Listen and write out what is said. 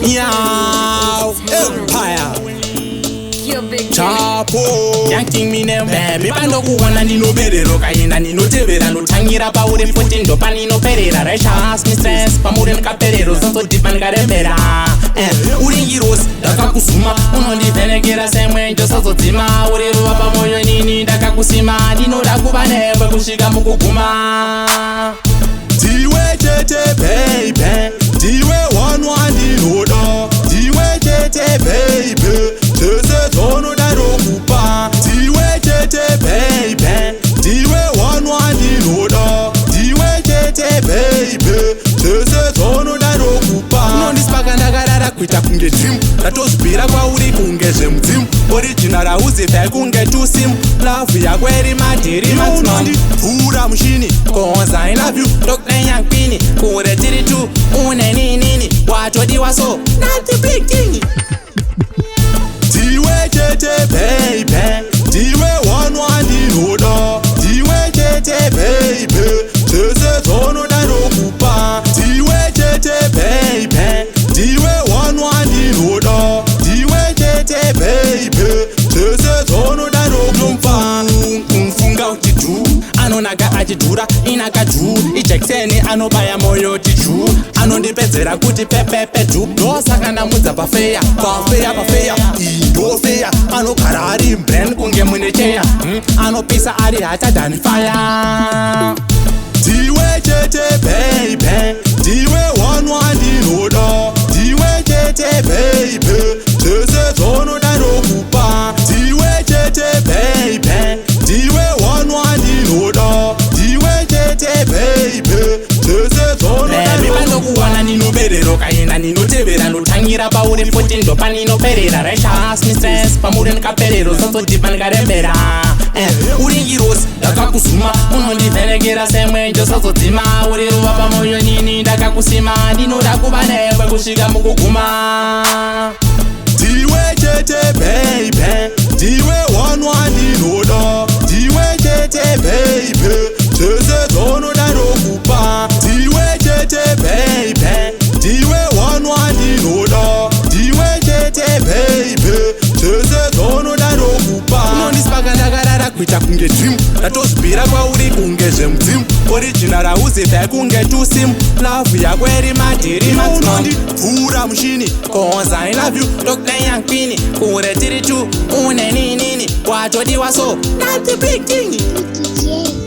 Yow, Empire. Chapo Yanking me name baby Bando kuwana nino berero Kaina nino tevera No tangira pa ure mfuti ndo pa nino perera Reshas mi stress Pa mure nka perero Santo dipan karembera Uringiros Daka kusuma Uno di venegera semwe Njo sazo tima Uriru wapa moyo nini Daka kusima Nino dakubane Kwa kushika mukuguma Diwe tete baby Diwe one nino da Diwe tete baby Tese tono da rokupa Diwe tete baby Diwe one nino da Diwe tete baby Tese tono da rokupa Nondispaka ndakarara kuita kunge gym Ratozvira kwauri kunge zvemdzimu Original hauzife kunge tusimu Love yakweri madhiri matinondi Pura mushini Cause I love you Dr. Young Pini Kure tiri tu Une nini Watodiwa so Not the big king Diwe tete baby Diwe one nino da Diwe tete baby Tese tono da rokupa Diwe tete baby Diwe one nino da Diwe tete baby Tese tono da rokupa Mfunga utitu Anonaga achidhura inakadhu Ijekseni anobaya moyo tichu Anondipedzera kuti pepepe dhu Ndosaka ndamudza pafeya Pafeya Indofeya Anogara ari brand kunge mune cheya Anopisa ari hata than fire Diwe tete baby Diwe one nino da Diwe tete baby Tese tono da rokupa Diwe tete baby Diwe one nino da Diwe tete baby Tese tono da rokupa Kuwana nino berero Kaina nino tevera Notangira pa uri mfuti ndo pa nino perera Reshas mi stress Pa mure nka perero Santo dipan karembera Uringiros Daka kusuma Uno di venegera semwe Njo sazo tima Uriru wapa moyo nini Daka kusima Nino dakubane Kwa kushika mukuguma Diwe tete baby Diwe one nino da Diwe tete baby Tese tono da rokupa Diwe tete baby Diwe one nino da Diwe tete baby Tese tono da rokupa Unondispaka ndakarara kuita kunge gym Ratozvira kwauri kunge zvemdzimu Original hauzife kunge tusimu Love yakweri madhiri matinondi Pura mushini Cause I love you Dr. Young Pini Kure tiri tu Une nini Watodiwa so Not the big king